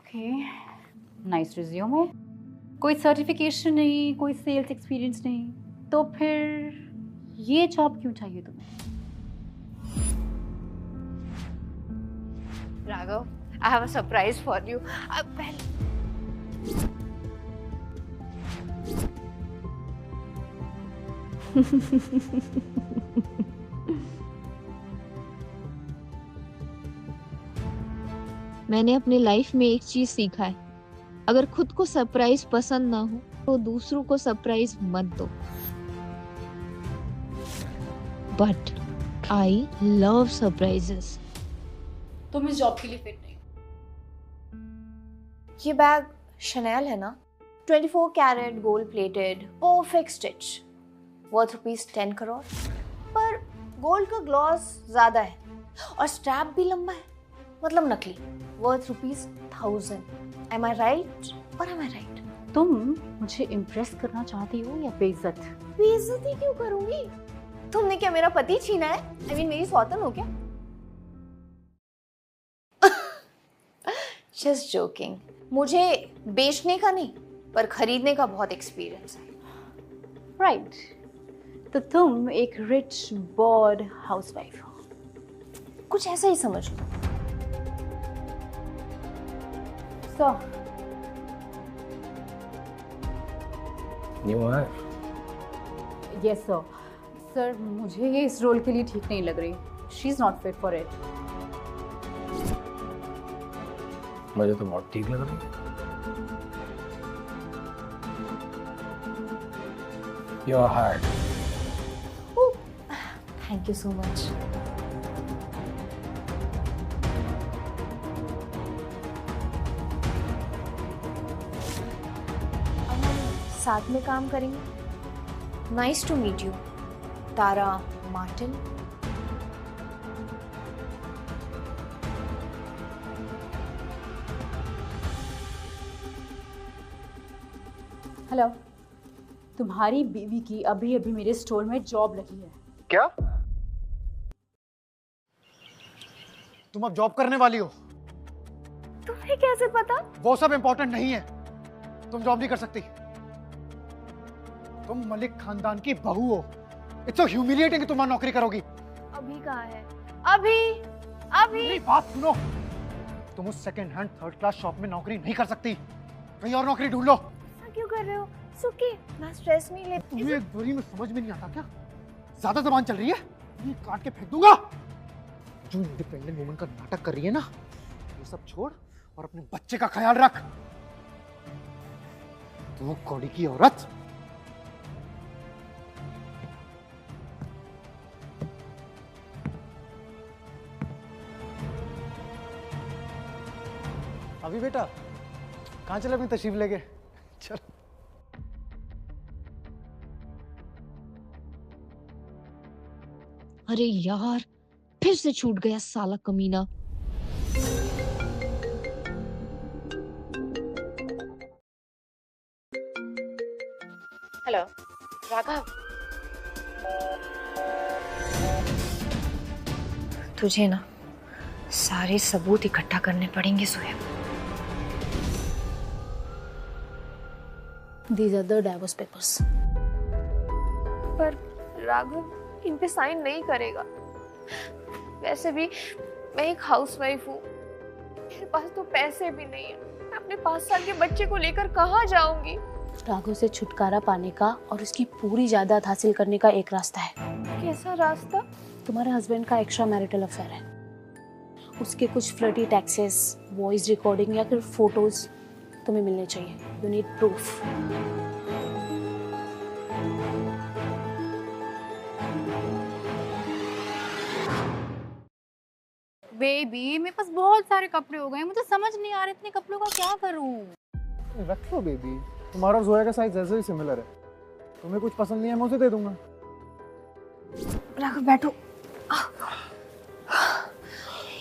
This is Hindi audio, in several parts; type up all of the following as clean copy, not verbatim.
Okay, nice resume. कोई सर्टिफिकेशन नहीं, कोई सेल्स एक्सपीरियंस नहीं, तो फिर ये जॉब क्यों चाहिए तुम्हें? Raghav, I have a surprise for you. मैंने अपनी लाइफ में एक चीज सीखा है, अगर खुद को सरप्राइज पसंद ना हो तो दूसरों को सरप्राइज मत दो। But I love surprises. तुम इस जॉब के लिए फिट नहीं। ये बैग शनेल है ना? 24 carat gold plated perfect stitch, worth ₹10 crore. पर गोल्ड का ग्लॉस ज्यादा है और स्ट्रैप भी लंबा है, मतलब नकली, वर्थ ₹1000। एम आई राइट और एम आई राइट? तुम मुझे इम्प्रेस करना चाहती हो या बेइज्जत? बेइज्जती क्यों करूंगी? तुमने क्या मेरा पति छीना है? I mean, मेरी सौतन हो क्या? Just joking. मुझे बेचने का नहीं पर खरीदने का बहुत एक्सपीरियंस है। राइट, तो तुम एक रिच बॉर्ड हाउसवाइफ हो। कुछ ऐसा ही समझ लो। So, न्यू है। yes sir. सर, मुझे ये इस रोल के लिए ठीक नहीं लग रही। She is not fit for it. मुझे तो बहुत ठीक लग रही है। You are hard. Thank you so much. साथ में काम करेंगे। Nice to meet you, Tara Martin. Hello, तुम्हारी बीवी की अभी अभी मेरे स्टोर में जॉब लगी है। क्या? तुम अब जॉब करने वाली हो? तुम्हें कैसे पता? वो सब इंपॉर्टेंट नहीं है। तुम जॉब नहीं कर सकती। तुम मलिक खानदान की बहू हो। इट्स सो ह्यूमिलिएटिंग कि तुम वहां नौकरी करोगी। अभी कहाँ है? अभी मेरी बात सुनो। तुम उस second hand third class shop में नौकरी नहीं कर सकती। कहीं और नौकरी ढूंढ लो। ऐसा क्यों कर रहे हो? सुकी, मैं स्ट्रेस नहीं लेती। तुम्हें एक बुरी में समझ में नहीं आता क्या? ज्यादा जबान चल रही है, ये काट के फेंक दूंगा। जो इंडिपेंडेंट वुमन का नाटक कर रही है ना, ये सब छोड़ और अपने बच्चे का ख्याल रख। तू कौड़ी की औरत। अभी बेटा कहाँ चले अपनी तशरीफ लेके? चल। अरे यार, फिर से छूट गया साला कमीना। हेलो राघव, तुझे ना सारे सबूत इकट्ठा करने पड़ेंगे Sohaib. These are the divorce papers. पर राघव इन पे साइन नहीं करेगा। वैसे भी मैं एक हाउसवाइफ हूँ, मेरे पास तो पैसे भी नहीं है। मैं अपने 5 साल के बच्चे को लेकर कहाँ जाऊंगी? राघव से छुटकारा पाने का और उसकी पूरी जायदाद हासिल करने का एक रास्ता है। कैसा रास्ता? तुम्हारे हस्बैंड का एक्स्ट्रा मैरिटल अफेयर है, उसके कुछ फ्लर्टी टैक्सेस, वॉइस रिकॉर्डिंग या फिर फोटोज तुम्हें मिलने चाहिए। You need proof. बेबी, मेरे पास बहुत सारे कपड़े हो गए, मुझे समझ नहीं आ रहा इतने कपड़ों का क्या करूं। रख लो बेबी, तुम्हारा और जोया का साइज ऐसे ही सिमिलर है। तुम्हें कुछ पसंद नहीं है, मैं उसे दे दूंगा। राघव बैठो।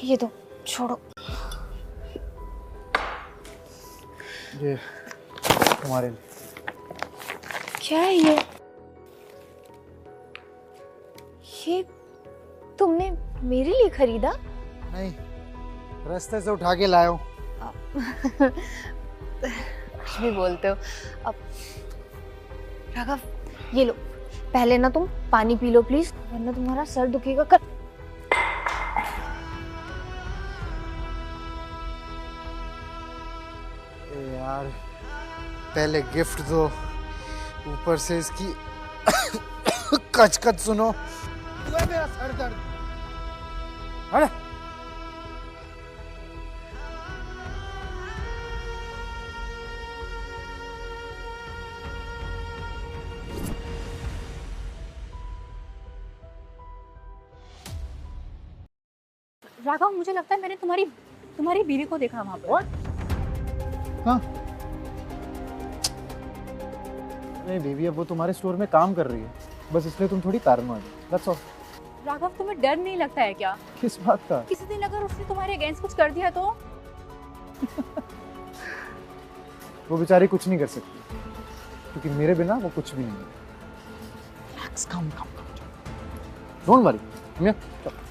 ये दो, छोड़ो। ये तुम्हारे लिए। क्या है ये? ये तुमने मेरे लिए खरीदा? नहीं, रास्ते से उठा के लाया हूँ। कुछ भी बोलते हो। अब राघव, ये लो, पहले ना तुम पानी पी लो प्लीज, वरना तुम्हारा सर दुखेगा कर। यार पहले गिफ्ट दो, ऊपर से इसकी कचकच सुनो। हुआ मेरा सर दर्द। अरे राघव, मुझे लगता है मैंने तुम्हारी बीवी को देखा वहां पर। हाँ, नहीं बेबी, अब वो तुम्हारे स्टोर में काम कर रही है, बस इसलिए तुम थोड़ी पैरानॉइड हो, दैट्स ऑल। राघव, तुम्हें डर नहीं लगता है क्या? किस बात का? किसी दिन अगर उसने तुम्हारे अगेंस्ट कुछ कर दिया तो? वो बेचारी कुछ नहीं कर सकती, क्योंकि मेरे बिना वो कुछ भी नहीं है। Relax, calm, calm, calm. Don't worry. Come here. चल।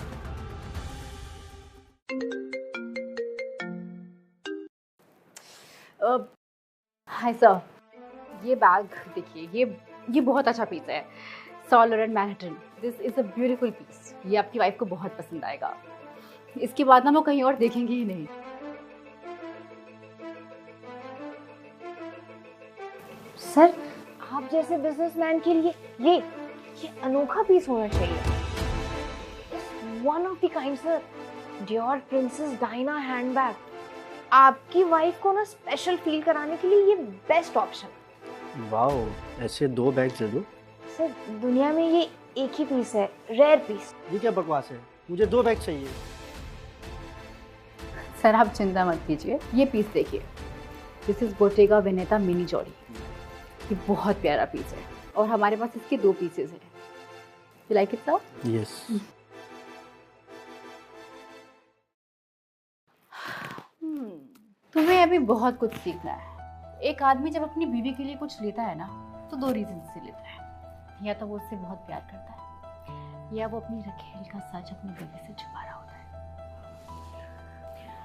हाय सर, ये बैग देखिए, ये बहुत अच्छा पीस है, सॉलर and Manhattan. This is a beautiful piece. ये आपकी वाइफ को बहुत पसंद आएगा। इसके बाद ना वो कहीं और देखेंगे ही नहीं। सर, आप जैसे बिजनेसमैन के लिए ये अनोखा पीस होना चाहिए। One of the kind sir, Dior princess Diana handbag. आपकी वाइफ को ना स्पेशल फील कराने के लिए ये बेस्ट ऑप्शन। वाओ, ऐसे 2 बैग दे दो। सर, दुनिया में ये एक ही पीस है, रेयर पीस। ये क्या बकवास है, मुझे 2 बैग चाहिए। सर आप चिंता मत कीजिए, ये पीस देखिए, दिस इज बोटेगा वेनेटा मिनी जॉडी। ये बहुत प्यारा पीस है और हमारे पास इसके 2 पीसेस हैं। You like it sir? Yes. तुम्हें अभी बहुत कुछ सीखना है। एक आदमी जब अपनी बीवी के लिए कुछ लेता है ना, तो 2 रीजन से लेता है। या तो वो उससे बहुत प्यार करता है, या वो अपनी रखेल का सच अपनी बीवी से छुपा रहा होता है।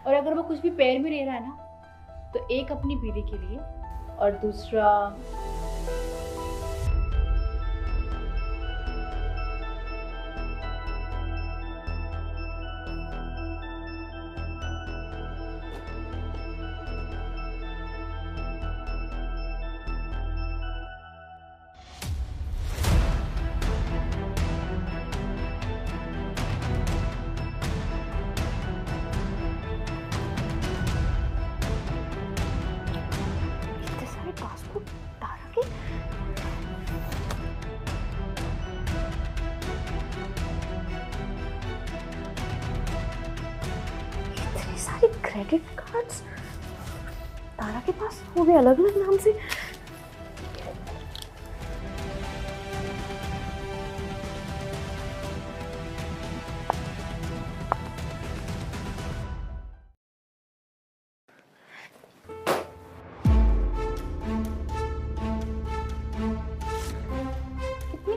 और अगर वो कुछ भी पैर में ले रहा है ना, तो एक अपनी बीवी के लिए और दूसरा पासपोर्ट तारा के। इतनी सारी क्रेडिट कार्ड्स तारा के पास, वो भी अलग अलग नाम से।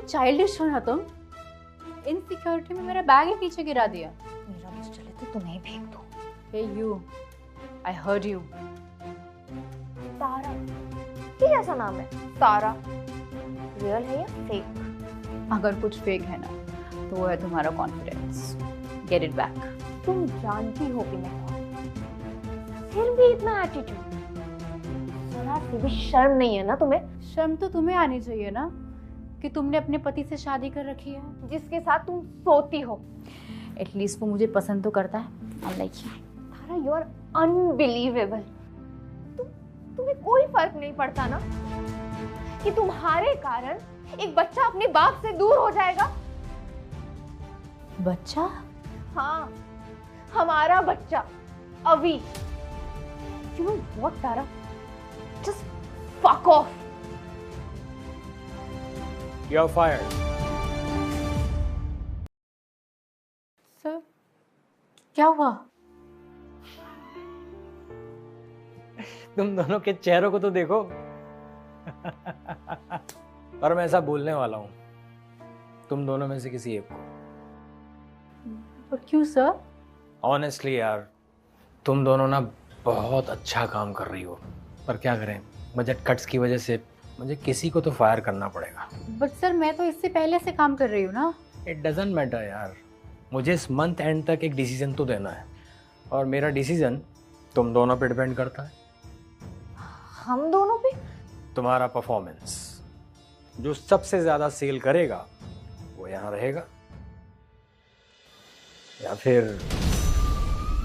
चाइल्डिश हो ना तुम। इनसिक्योरिटी में मेरा बैग ही पीछे गिरा दिया। मेरा बस चले तो तुम्हें फेंक दो। हे यू, आई हर्ड यू। तारा, ये कैसा नाम है? तारा रियल है या फेक? अगर कुछ फेक है ना, तो वो है तुम्हारा कॉन्फिडेंस। Get it back. तुम जानती हो कि मैं कौन, फिर भी इतना एटीट्यूड। जरा सी भी शर्म नहीं है ना तुम्हें? शर्म तो तुम्हें आनी चाहिए ना कि तुमने अपने पति से शादी कर रखी है, जिसके साथ तुम सोती हो। एटलीस्ट वो मुझे पसंद तो करता है। I like you. Tara, you are unbelievable. तुम्हें कोई फर्क नहीं पड़ता ना कि तुम्हारे कारण एक बच्चा अपने बाप से दूर हो जाएगा? बच्चा? हाँ, हमारा बच्चा अवी। You know what Tara, just fuck off. You're fired. Sir, क्या हुआ? तुम दोनों के चेहरों को तो देखो। पर मैं ऐसा बोलने वाला हूं, तुम दोनों में से किसी एक को। पर क्यों सर? ऑनेस्टली यार, तुम दोनों ना बहुत अच्छा काम कर रही हो, पर क्या करें, बजट कट्स की वजह से मुझे किसी को तो फायर करना पड़ेगा। बट सर मैं तो इससे पहले से काम कर रही हूँ ना। इट डजंट मैटर यार, मुझे इस मंथ एंड तक एक डिसीजन तो देना है, और मेरा डिसीजन तुम दोनों पे डिपेंड करता है। हम दोनों पे? तुम्हारा परफॉर्मेंस, जो सबसे ज्यादा सेल करेगा वो यहाँ रहेगा, या फिर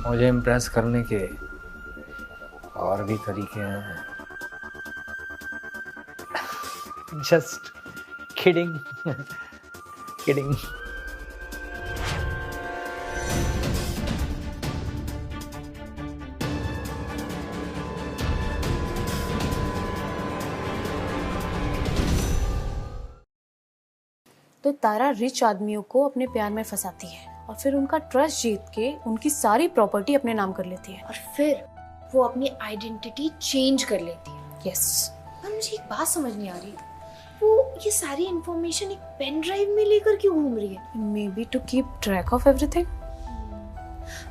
मुझे इम्प्रेस करने के और भी तरीके हैं। Just kidding kidding. तो तारा रिच आदमियों को अपने प्यार में फंसाती है और फिर उनका ट्रस्ट जीत के उनकी सारी प्रॉपर्टी अपने नाम कर लेती है। और फिर वो अपनी आइडेंटिटी चेंज कर लेती है। यस। पर मुझे एक बात समझ नहीं आ रही, वो ये सारी इंफॉर्मेशन एक पेन ड्राइव में लेकर क्यों घूम रही है? Maybe to keep track of everything.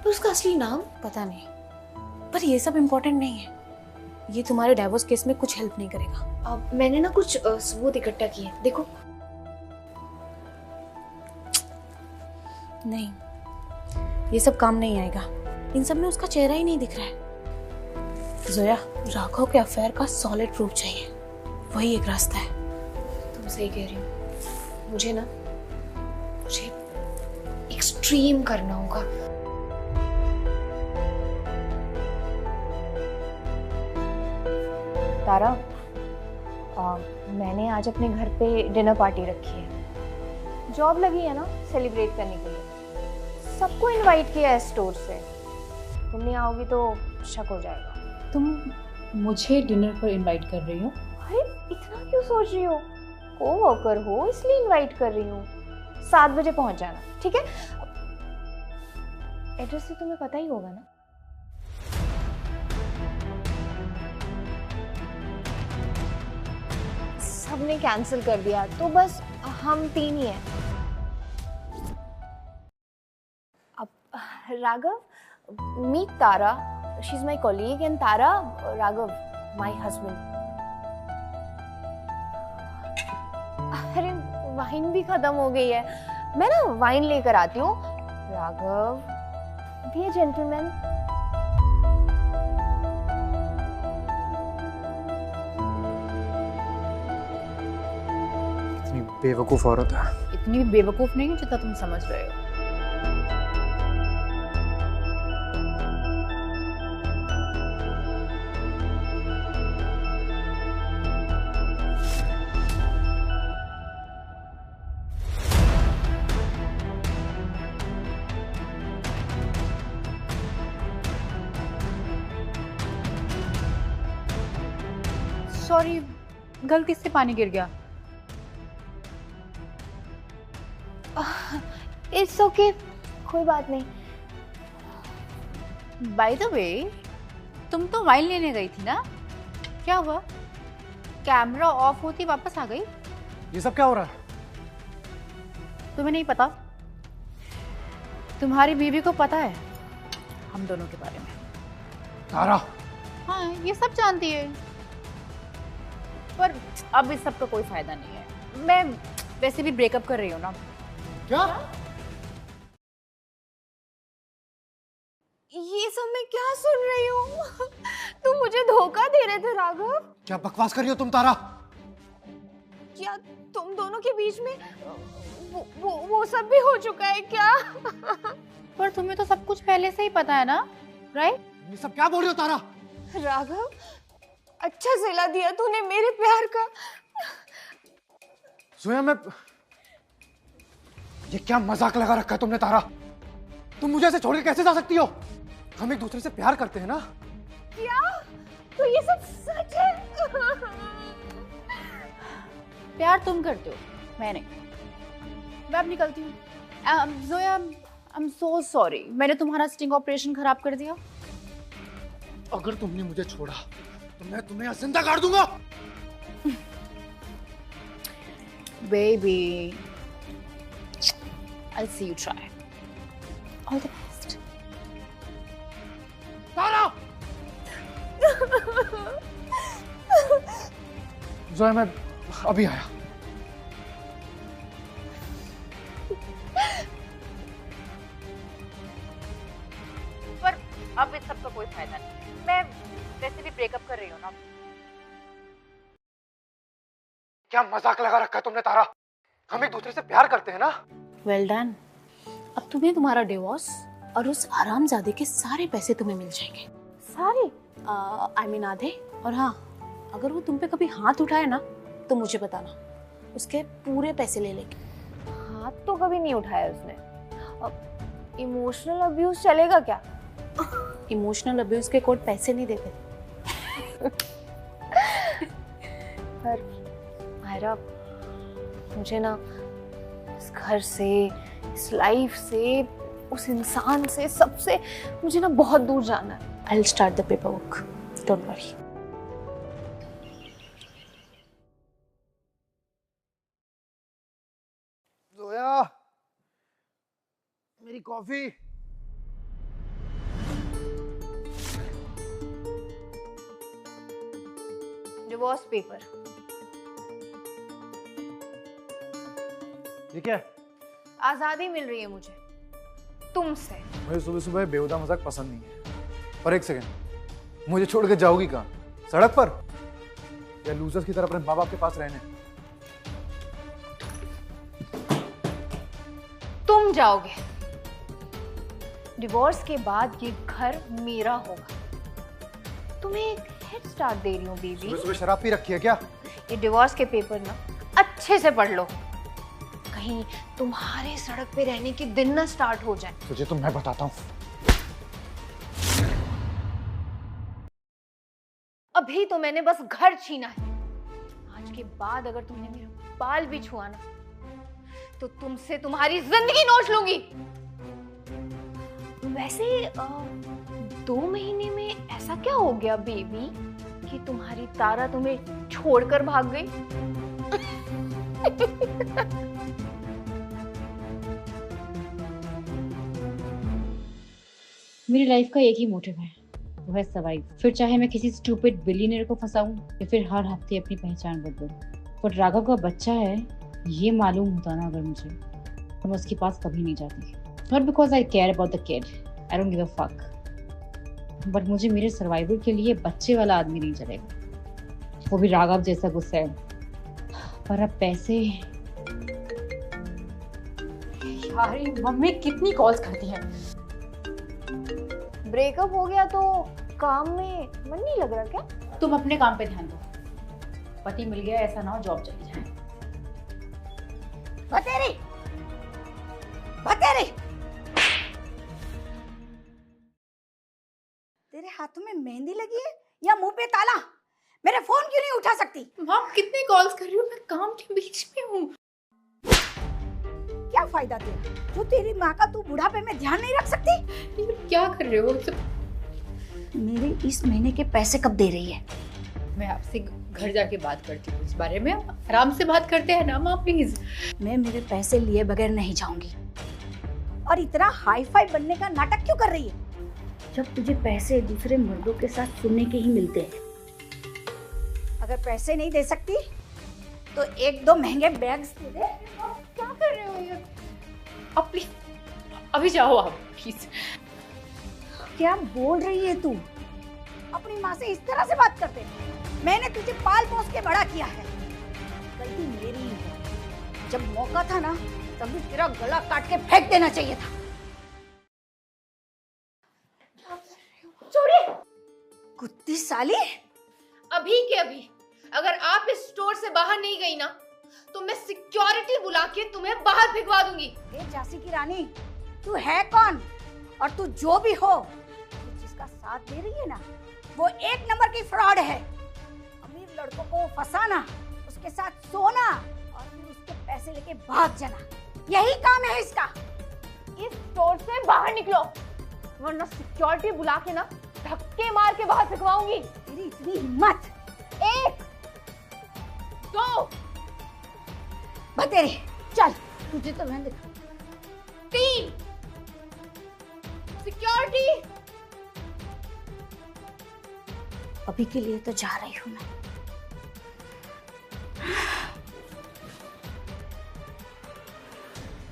पर उसका असली नाम? पता नहीं, पर ये सब इम्पोर्टेंट नहीं है। ये तुम्हारे डाइवोर्स केस में कुछ हेल्प नहीं करेगा। अब मैंने ना कुछ सबूत इकट्ठा किए, देखो। नहीं, ये सब काम नहीं आएगा। इन सब में उसका चेहरा ही नहीं दिख रहा है। जोया, राघव के अफेयर का सॉलिड प्रूफ चाहिए, वही एक रास्ता है। तुम सही कह रही हो। मुझे एक्सट्रीम करना होगा। तारा, मैंने आज अपने घर पे डिनर पार्टी रखी है। जॉब लगी है ना, सेलिब्रेट करने के लिए सबको इनवाइट किया है स्टोर से। तुम नहीं आओगी तो शक हो जाएगा। तुम मुझे डिनर पर इनवाइट कर रही हो? अरे इतना क्यों सोच रही हो? कोवर्कर हो इसलिए इनवाइट कर रही हूँ। 7 बजे पहुंच जाना, ठीक है? एड्रेस तो तुम्हें पता ही होगा ना? सबने कैंसिल कर दिया तो बस हम 3 ही हैं। अब Raghav, meet Tara, she is my colleague, and Tara, Raghav, my husband. अरे वाइन भी खत्म हो गई है, मैं ना वाइन लेकर आती हूँ। Raghav, be a gentleman. इतनी बेवकूफ औरत है। इतनी भी बेवकूफ नहीं हो जितना तुम समझ रहे हो। सॉरी, गलती से पानी गिर गया। इट्स ओके, कोई बात नहीं। बाय द वे, तुम तो वाइन लेने गई थी ना, क्या हुआ? कैमरा ऑफ होती वापस आ गई? ये सब क्या हो रहा है? तुम्हें नहीं पता? तुम्हारी बीवी को पता है हम दोनों के बारे में। तारा, हाँ, ये सब जानती है, पर अब इस सब का कोई फायदा नहीं है। मैं वैसे भी ब्रेकअप कर रही हूँ ना। क्या? ये सब मैं क्या सुन रही हूँ? तुम मुझे धोखा दे रहे थे राघव। क्या बकवास कर रही हो तुम तारा? क्या तुम दोनों के बीच में वो सब भी हो चुका है क्या? पर तुम्हें तो सब कुछ पहले से ही पता है ना, राइट? ये सब क्या बोल रही हो तारा? राघव, अच्छा सिला दिया तूने मेरे प्यार का। जोया, मैं ये क्या मजाक लगा रखा है तुमने तारा? तुम मुझे ऐसे छोड़ के कैसे जा सकती हो? हम एक दूसरे से प्यार करते हैं ना। क्या? तो ये सब सच है? प्यार तुम करते हो, मैं नहीं। मैं अब निकलती हूँ। Zoya, I am so sorry, मैंने तुम्हारा स्टिंग ऑपरेशन खराब कर दिया। अगर तुमने मुझे छोड़ा तो मैं तुम्हें यहाँ जिंदा गाड़ दूंगा। Baby, I'll see you try. All the best. तारा, जोया मैं अभी आया। पर अब इस सब का कोई फायदा नहीं, मैं वैसे भी ब्रेकअप कर रही हूँ ना। क्या मजाक लगा रखा है तुमने तारा? हम एक दूसरे से प्यार करते हैं ना। Well done. अब तुम्हें तुम्हारा डिवोर्स और उस हरामजादे के सारे पैसे तुम्हें मिल जाएंगे। सारे? आई मीन आधे। और हाँ, अगर वो तुम पे कभी हाथ उठाए ना तो मुझे बताना, उसके पूरे पैसे ले लेंगे। हाथ तो कभी नहीं उठाया उसने। अब इमोशनल अब्यूज चलेगा क्या? इमोशनल अब्यूज के कोर्ट पैसे नहीं देते। पर मायरा, मुझे ना इस घर से, इस लाइफ से, उस इंसान से, सबसे मुझे ना बहुत दूर जाना है। I'll start the paperwork. Don't worry. Zoya, मेरी कॉफी। Divorce paper. ठीक है। आजादी मिल रही है मुझे तुमसे। मुझे सुबह सुबह बेहुदा मजाक पसंद नहीं है। पर एक सेकंड, मुझे छोड़ के जाओगी कहाँ? सड़क पर या लूजर्स की तरह अपने माँ बाप के पास रहने? तुम जाओगे। डिवोर्स के बाद ये घर मेरा होगा। तुम्हें एक हेड स्टार्ट दे रही हूँ बेबी। सुबह सुबह शराब पी रखी है क्या? ये डिवोर्स के पेपर ना अच्छे से पढ़ लो, कहीं तुम्हारे सड़क पे रहने के दिन ना स्टार्ट हो जाए। तुझे तो मैं बताता हूँ। अभी तो मैंने बस घर छीना है, आज के बाद अगर तुमने मेरा बाल भी छुआ ना तो तुमसे तुम्हारी जिंदगी नोच लूंगी। वैसे 2 महीने में ऐसा क्या हो गया बेबी कि तुम्हारी तारा तुम्हें छोड़कर भाग गई? मेरी लाइफ का एक ही मोटिव है, वो है सर्वाइव। फिर चाहे मैं किसी स्टूपिड बिलियनर को फंसाऊं या फिर हर हफ्ते अपनी पहचान बदलूं। पर राघव का बच्चा है ये मालूम होता ना अगर मुझे, तो मैं उसके पास कभी नहीं जाती। Not because I care about the kid, I don't give a fuck, but मुझे मेरे सर्वाइवल के लिए बच्चे वाला आदमी नहीं चलेगा, वो भी राघव जैसा गुस्सा है। पर अब पैसे, यार मम्मी कितनी कॉल्स करती है। ब्रेकअप हो गया तो काम में मन नहीं लग रहा क्या? तुम अपने काम पे ध्यान दो, पति मिल गया ऐसा ना हो जॉब चली जाए। बतेरी बतेरी, तेरे हाथों में मेहंदी लगी है या मुंह पे ताला? मेरे फोन क्यों नहीं उठा सकती? माँ कितनी कॉल्स कर रही हूँ, मैं काम के बीच में हूँ। क्या फायदा तेरा, जो तेरी माँ का तू बुढ़ापे में ध्यान नहीं रख सकती? क्या कर रहे हो? मेरे इस महीने के पैसे कब दे रही है? मैं आपसे घर जाके बात करती हूँ इस बारे में, आराम से बात करते हैं ना माँ प्लीज। मैं मेरे पैसे लिए बगैर नहीं जाऊंगी। और इतना हाई फाई बनने का नाटक क्यों कर रही है? जब तुझे पैसे दूसरे मर्दों के साथ सुनने के ही मिलते हैं। अगर पैसे नहीं दे सकती तो 1-2 महंगे बैग्स दे दे। क्या कर रहे हो ये? अब प्लीज अभी जाओ आप प्लीज। क्या बोल रही है तू? अपनी माँ से इस तरह से बात करते? मैंने तुझे पाल पोस के बड़ा किया है, गलती मेरी ही है। जब मौका था ना तभी तेरा गला काट के फेंक देना चाहिए था। छोड़िए कुत्ती साली। अभी के अभी अगर आप इस स्टोर से बाहर नहीं गई ना तो मैं सिक्योरिटी बुला के तुम्हें बाहर भिगवा दूंगी। ए झांसी की रानी, तू है कौन? और तू जो भी हो, तू जिसका साथ दे रही है ना वो 1 नंबर की फ्रॉड है। अमीर लड़कों को फंसाना, उसके साथ सोना और फिर उसके पैसे लेके भाग जाना, यही काम है इसका। इस स्टोर से बाहर निकलो वरना सिक्योरिटी बुला के ना धक्के मार के बाहर भिगवाऊंगी। तेरी इतनी हिम्मत! 1 2 बतेरी चल, तुझे तो मैं दिखा। 3 सिक्योरिटी। अभी के लिए तो जा रही हूँ मैं,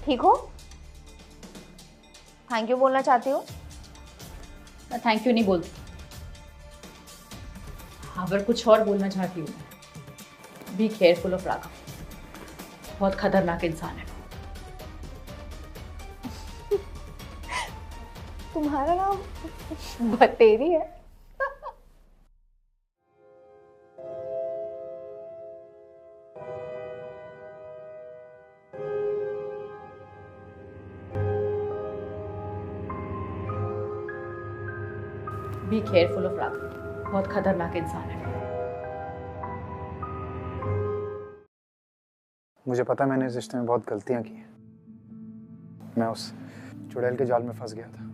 ठीक हो? थैंक यू बोलना चाहती हो? थैंक यू नहीं बोलती, अगर कुछ और बोलना चाहती हूँ, बी केयरफुल ऑफ राघव, बहुत खतरनाक इंसान है। तुम्हारा नाम बतेरी है? बी केयरफुल ऑफ राघव, बहुत खतरनाक इंसान है। मुझे पता मैंने इस रिश्ते में बहुत गलतियां की हैं। मैं उस चुड़ैल के जाल में फंस गया था,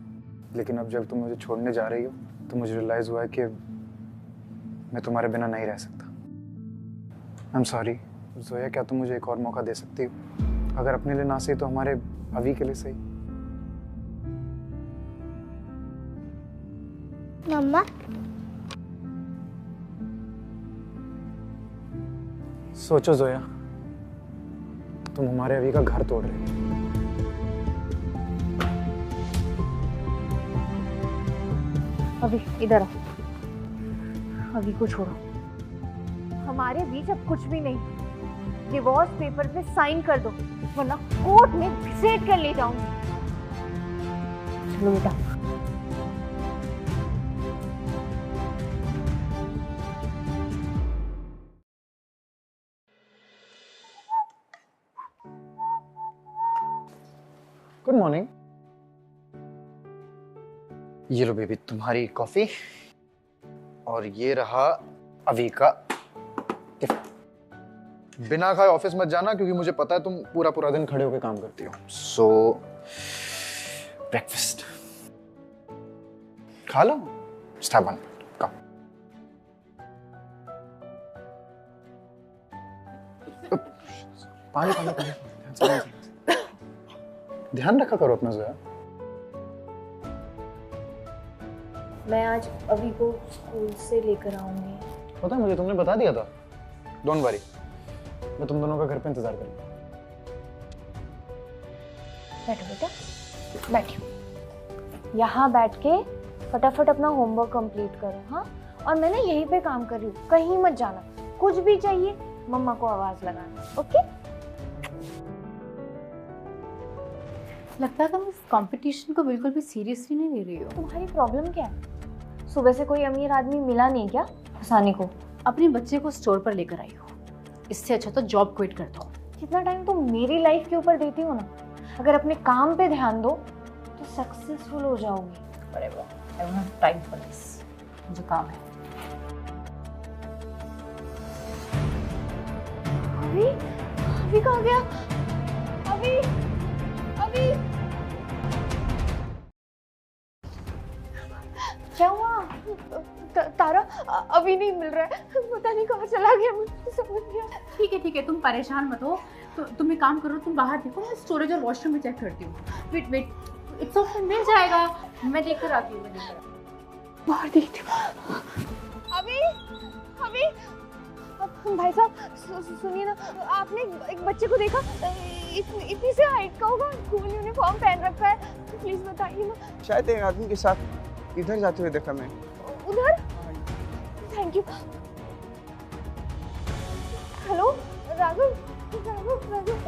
लेकिन अब जब तुम मुझे छोड़ने जा रही हो तो मुझे रियलाइज हुआ है कि मैं तुम्हारे बिना नहीं रह सकता। आई एम सॉरी जोया, क्या तुम मुझे एक और मौका दे सकती हो? अगर अपने लिए ना सही तो हमारे अभी के लिए सही। मम्मा, सोचो जोया, तुम हमारे अभी का घर तोड़ रहे हो। अभी इधर आओ, अभी को छोड़ो। हमारे बीच अब कुछ भी नहीं। डिवोर्स पेपर पे साइन कर दो, वरना कोर्ट में घसीट कर ले जाऊंगी। चलो बेटा। Good morning. ये लो बेबी तुम्हारी कॉफी, और ये रहा अभी का गिफ्ट। बिना खाए ऑफिस मत जाना, क्योंकि मुझे पता है तुम पूरा पूरा दिन खड़े होकर काम करती हो। सो ब्रेकफास्ट खा लो। स्टैब वन कम। पानी पानी पानी, ध्यान रखा करो अपना जोया। मैं आज अभी को स्कूल से लेकर आऊंगी। पता है मुझे, तुमने बता दिया था। डोंट वरी, मैं तुम दोनों का घर पे इंतजार करूंगा। बैठो बेटा, बैठो। यहाँ बैठ के फटाफट अपना होमवर्क कंप्लीट करो। हाँ, और मैं ना यहीं पे काम कर रही हूँ, कहीं मत जाना। कुछ भी चाहिए मम्मा को आवाज लगाना, ओके? लगता है तुम इस कंपटीशन को बिल्कुल भी सीरियसली नहीं ले रही हो। तुम्हारी प्रॉब्लम क्या है? सुबह से कोई अमीर आदमी मिला नहीं क्या फंसाने को? अपने बच्चे को स्टोर पर लेकर आई हो, इससे अच्छा तो जॉब क्विट कर दो। जितना टाइम तुम मेरी लाइफ के ऊपर देती हो ना, अगर अपने काम पे ध्यान दो तो सक्सेसफुल हो जाओगी। अरे वाह, I don't have time for this, मुझे काम है। अभी अभी कहाँ गया? अभी अभी क्या हुआ? तारा अभी नहीं मिल रहा है, पता नहीं कहाँ चला गया, मुझे समझ नहीं आया। ठीक है, तुम परेशान मत हो। तो तुम एक काम करो, तुम बाहर देखो, मैं स्टोरेज और वॉशरूम में चेक करती हूँ। वेट, इट्स ओके, मिल जाएगा। मैं देखकर आती हूँ, बाहर देखती हूँ। अभी भाई साहब सुनिए ना, आपने एक बच्चे को देखा? इतनी से हाइट का होगा, स्कूल यूनिफॉर्म पहन रखा है, प्लीज बताइए ना। शायद एक आदमी के साथ इधर जाते हुए देखा मैं। उधर? Thank you. हेलो राघव,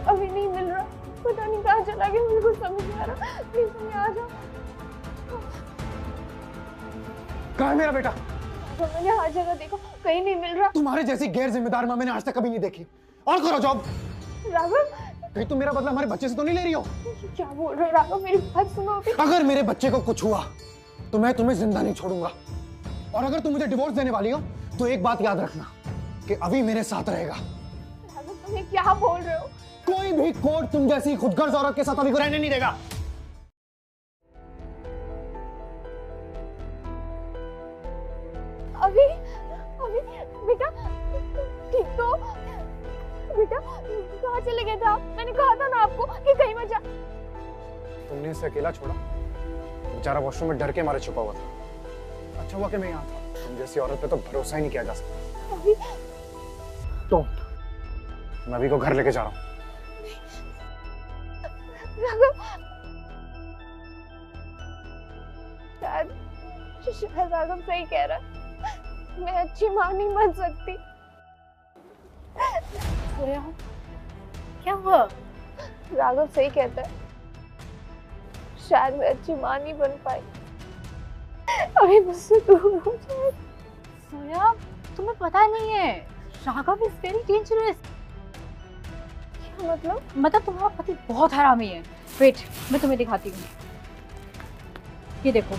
अभी नहीं मिल रहा, पता नहीं कहाँ चला गया, मुझे कुछ समझ नहीं आ रहा। प्लीज तुम आ जाओ। कहाँ है मेरा बेटा? मैंने हर जगह देखा, कहीं नहीं मिल रहा। तुम्हारे जैसी गैर जिम्मेदार माँ मैंने आज तक कभी नहीं देखी। और करो जॉब। राघव, कहीं तुम मेरा बदला हमारे बच्चे से तो नहीं ले रही हो? क्या बोल रहे हो राघव, मेरी बात सुनो अभी। अगर मेरे बच्चे को कुछ हुआ तो मैं तुम्हें जिंदा नहीं छोड़ूंगा, और अगर तुम मुझे डिवोर्स देने वाली हो तो एक बात याद रखना कि अभी मेरे साथ रहेगा। राघव, तुम ये क्या बोल रहे हो? कोई भी कोर्ट तुम जैसी खुदगर्ज औरत के साथ अभी को रहने नहीं देगा। अभी बेटा ठीक तो? बेटा कहाँ चले गए थे आप? मैंने कहा था ना आपको कि कहीं मत जा। तुमने इसे अकेला छोड़ा? बेचारा वॉशरूम में डर के मारे छुपा हुआ था। अच्छा हुआ कि मैं यहाँ था। तुम जैसी औरत पे तो भरोसा ही नहीं किया जा सकता। अभी तो मैं अभी को घर लेके जा रहा हूँ। शायद राघव सही कह रहा है, मैं अच्छी माँ नहीं बन सकती। क्या हुआ? राघव सही कहता है, शायद मैं अच्छी माँ नहीं बन पाई, अभी मुझसे दूर हो जाए। सोया, तुम्हें पता नहीं है, राघव इज वेरी डेंजरस। क्या मतलब? मतलब तुम्हारा पति बहुत हरामी है। वेट, मैं तुम्हें दिखाती हूँ। ये देखो,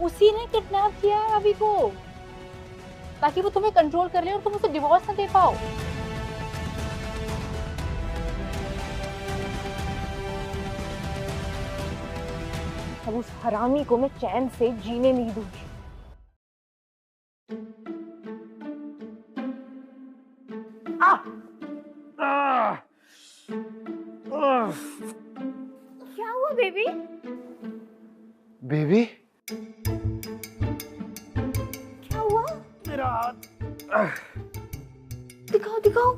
उसी ने किडनैप किया है अभी को, ताकि वो तुम्हें कंट्रोल कर ले और तुम उसे डिवोर्स न दे पाओ। अब उस हरामी को मैं चैन से जीने नहीं दूंगी। क्या हुआ बेबी? बेबी? क्या हुआ? मेरा हाथ। दिखाओ दिखाओ।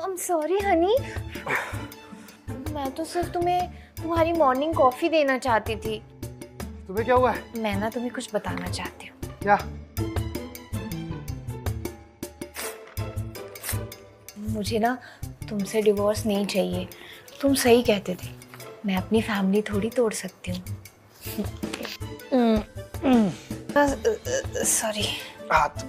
I'm sorry हनी, मैं तो सिर्फ तुम्हें तुम्हारी मॉर्निंग कॉफी देना चाहती थी। तुम्हें क्या हुआ है? मैं ना तुम्हें कुछ बताना चाहती हूँ। क्या? मुझे ना तुमसे डिवोर्स नहीं चाहिए। तुम सही कहते थे, मैं अपनी फैमिली थोड़ी तोड़ सकती हूँ। सॉरी। हाथ।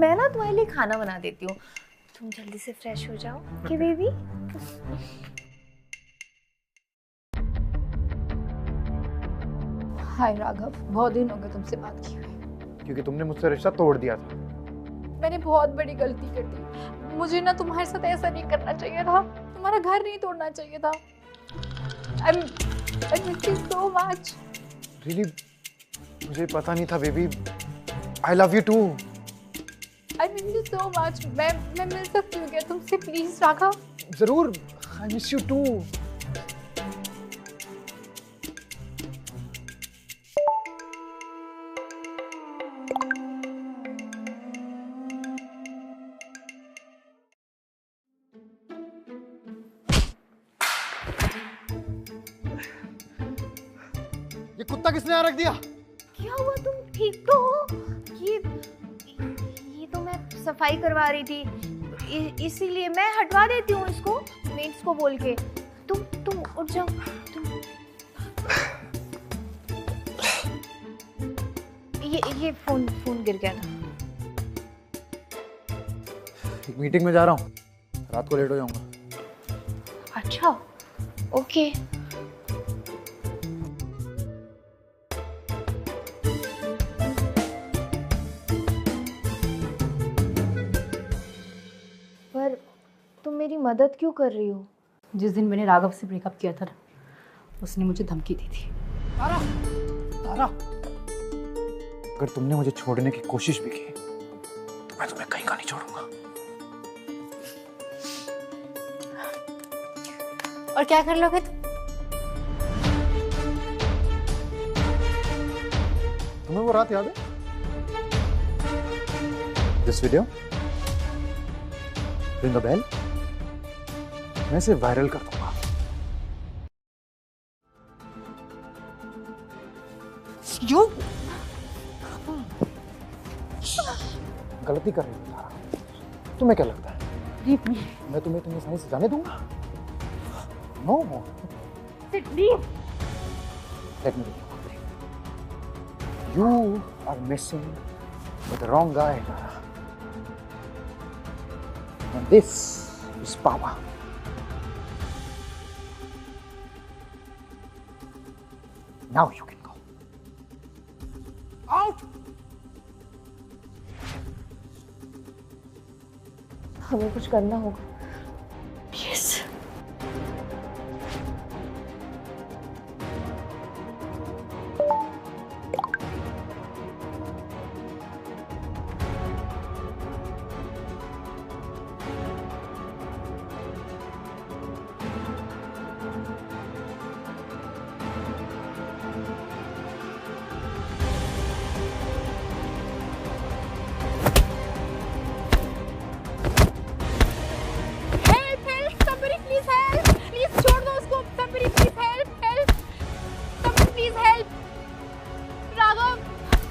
मैं ना तुम्हारे लिए खाना बना देती हूँ, तुम जल्दी से फ्रेश हो जाओ। Okay baby? हाय राघव, बहुत दिन हो गए तुमसे बात की हुई। क्योंकि तुमने मुझसे रिश्ता तोड़ दिया था। मैंने बहुत बड़ी गलती कर दी। मुझे ना तुम्हारे साथ ऐसा नहीं करना चाहिए था, तुम्हारा घर नहीं तोड़ना चाहिए था। I miss you so much. Really? मुझे पता नहीं था baby. I love you too. I miss you so much. मैं मिल सकती हूँ क्या तुमसे प्लीज राघव? जरूर। I miss you too. ये कुत्ता किसने यहाँ रख दिया? क्या हुआ, तुम ठीक तो हो? ये तो मैं सफाई करवा रही थी, इसीलिए मैं हटवा देती हूँ इसको मेट्स को बोल के। तुम उठ जाओ। ये फोन गिर गया था। एक मीटिंग में जा रहा हूँ, रात को लेट हो जाऊंगा। अच्छा, ओके। पर तुम मेरी मदद क्यों कर रही हो? जिस दिन मैंने राघव से ब्रेकअप किया था ना, उसने मुझे धमकी दी थी। तारा, तारा, अगर तुमने मुझे छोड़ने की कोशिश भी की तो मैं तुम्हें कहीं का नहीं छोड़ूंगा। और क्या कर लोगे तुम? तुम्हें वो रात याद है? This video, ring the bell, मैं इसे वायरल कर दूंगा। क्यों? गलती कर रही हूँ तारा। तुम्हें क्या लगता है मैं तुम्हें साइंस जाने दूंगा? No. Let me tell you one thing. You are messing with the wrong guy, Tara. And this is power. Now you can go. Out! हमें कुछ करना होगा। Yes. हेल्प। राघव,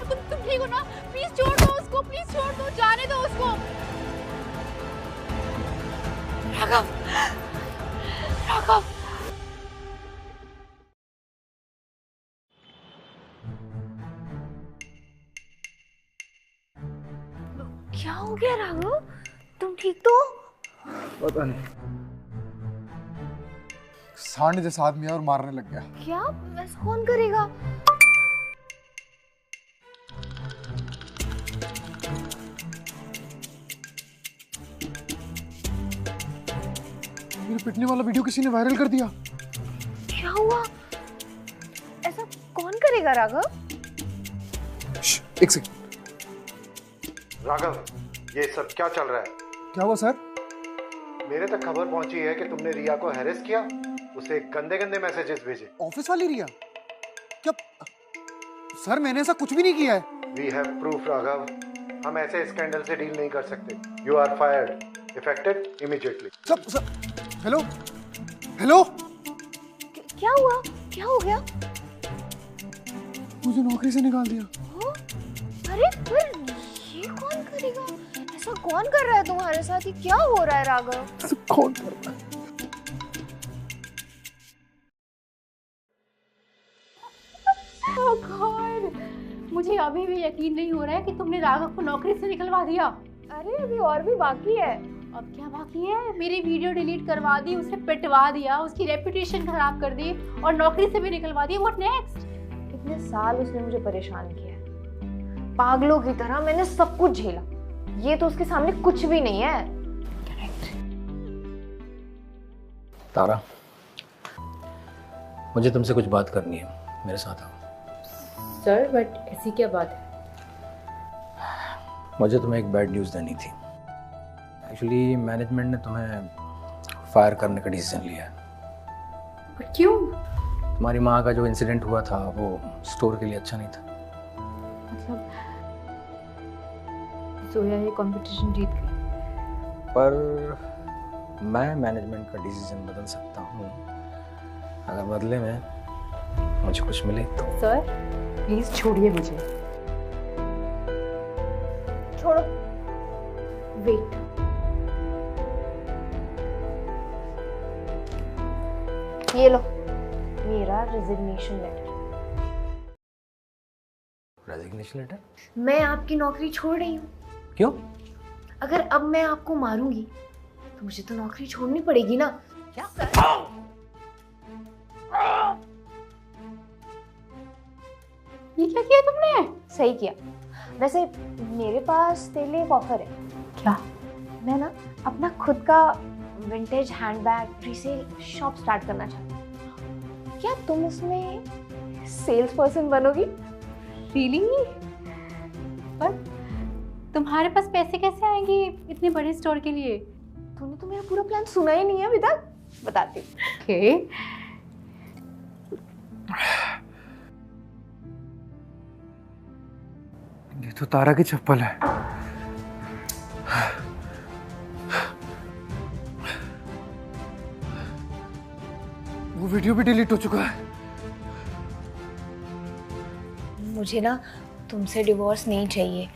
तुम ठीक हो ना? प्लीज छोड़ दो उसको, प्लीज छोड़ दो, जाने दो उसको। राघव, राघव। क्या हो गया राघव? तुम ठीक तो? पता नहीं, सांड जैसा आदमी है और मारने लग गया। क्या? ऐसा कौन करेगा? मेरे पिटने वाला वीडियो किसी ने वायरल कर दिया। क्या हुआ? ऐसा कौन करेगा राघव? एक सेकंड। राघव, ये सब क्या चल रहा है? क्या हुआ सर? मेरे तक खबर पहुंची है कि तुमने रिया को हैरेस किया, उसे गंदे गंदे मैसेजेस भेजे। ऑफिस वाली रिया? क्या सर, मैंने ऐसा कुछ भी नहीं किया है। वी हैव प्रूफ राघव, हम ऐसे स्कैंडल से डील नहीं कर सकते। You are fired, effected immediately. सब हेलो हेलो, क्या हुआ? क्या हो गया? मुझे नौकरी से निकाल दिया। अरे फिर ये कौन करेगा? ऐसा कौन कर रहा है तुम्हारे साथ? ये क्या हो रहा है राघव? कौन कर रहा है? Oh God! मुझे अभी भी यकीन नहीं हो रहा है कि तुमने राघव को नौकरी से निकलवा दिया। अरे अभी और भी बाकी है। अब क्या बाकी है? मेरी वीडियो डिलीट करवा दी, उसे पिटवा दिया, उसकी रेपुटेशन खराब कर दी और नौकरी से भी निकलवा दी। What next? इतने साल उसने मुझे परेशान किया, पागलों की तरह मैंने सब कुछ झेला। ये तो उसके सामने कुछ भी नहीं है। तारा, मुझे तुमसे कुछ बात करनी है, मेरे साथ आओ। सर, बट ऐसी क्या बात है? मुझे तुम्हें एक बैड न्यूज़ देनी थी। एक्चुअली मैनेजमेंट ने तुम्हें फायर करने का डिसीजन लिया है। बट क्यों? तुम्हारी माँ का जो इंसिडेंट हुआ था वो स्टोर के लिए अच्छा नहीं था। मतलब सोया ये कंपटीशन जीत गई, पर मैं मैनेजमेंट का डिसीजन बदल सकता हूँ अगर बदले में मुझे कुछ मिले तो। सर प्लीज छोड़िए मुझे। छोड़ो। वेट, ये लो मेरा रेजिग्नेशन लेटर। Resignation letter? मैं आपकी नौकरी छोड़ रही हूँ। क्यों? अगर अब मैं आपको मारूंगी तो मुझे तो नौकरी छोड़नी पड़ेगी ना। क्या? ये क्या किया तुमने? सही किया। वैसे मेरे पास तेरे लिए एक ऑफर है। क्या? मैं ना अपना खुद का vintage handbag resale shop start करना चाहती हूँ। क्या तुम उसमें सेल्स पर्सन बनोगी? रियली? पर तुम्हारे पास पैसे कैसे आएंगे इतने बड़े स्टोर के लिए? तूने तो मेरा पूरा प्लान सुना ही नहीं है अभी तक। बताती हूँ। ओके। ये तो तारा की चप्पल है। वो वीडियो भी डिलीट हो चुका है। मुझे ना तुमसे डिवोर्स नहीं चाहिए।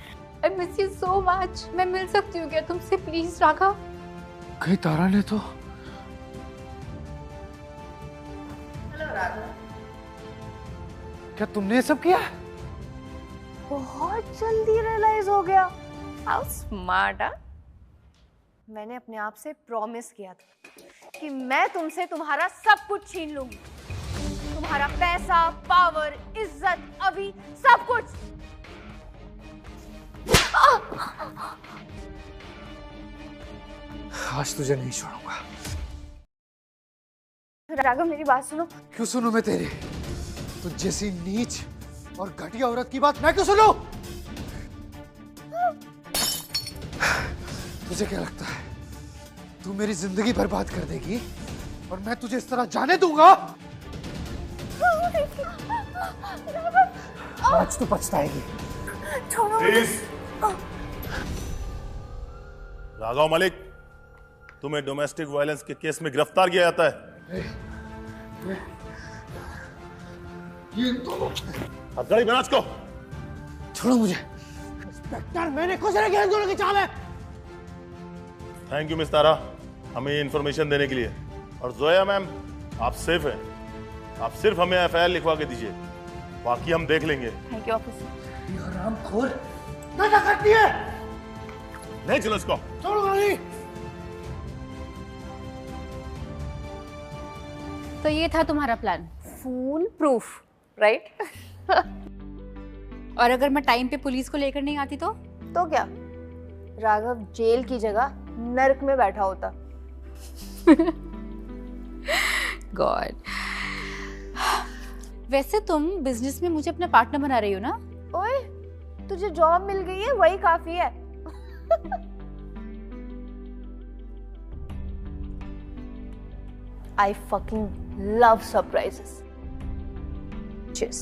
I miss you so much. मैं मिल सकती हूँ क्या तुमसे प्लीज राघव? कहीं तारा ने तो। हेलो राघव। क्या तुमने ये सब किया? बहुत जल्दी रियलाइज हो गया। How smart. मैंने अपने आप से प्रॉमिस किया था कि मैं तुमसे तुम्हारा सब कुछ छीन लूंगी। तुम्हारा पैसा, पावर, इज्जत, अभी सब कुछ। आज तुझे नहीं छोड़ूंगा। राघव मेरी बात सुनो। क्यों सुनूं मैं तेरी? तू जैसी नीच और घटिया औरत की बात मैं क्यों सुनूं? तुझे क्या लगता है तू मेरी जिंदगी बर्बाद कर देगी और मैं तुझे इस तरह जाने दूंगा? आज तो पछताएगी। छोड़ो। राघव मलिक, तुम्हें डोमेस्टिक वायलेंस के केस में गिरफ्तार किया जाता है। हथकड़ी बना इसको। छोड़ो मुझे इंस्पेक्टर, मैंने कुछ नहीं किया, इन दोनों की चाल है। थैंक यू मिस तारा हमें ये इन्फॉर्मेशन देने के लिए। और जोया मैम आप सेफ हैं, आप सिर्फ हमें एफआईआर लिखवा के दीजिए, बाकी हम देख लेंगे। Thank you officer. ये हरामखोर क्या करती है? नहीं चलो इसको। छोड़ो नहीं। तो ये था तुम्हारा प्लान, फूल प्रूफ, राइट? और अगर मैं टाइम पे पुलिस को लेकर नहीं आती तो क्या राघव जेल की जगह नर्क में बैठा होता। गॉड। वैसे तुम बिजनेस में मुझे अपना पार्टनर बना रही हो ना? ओए, तुझे जॉब मिल गई है, वही काफी है। I fucking love surprises. Cheers.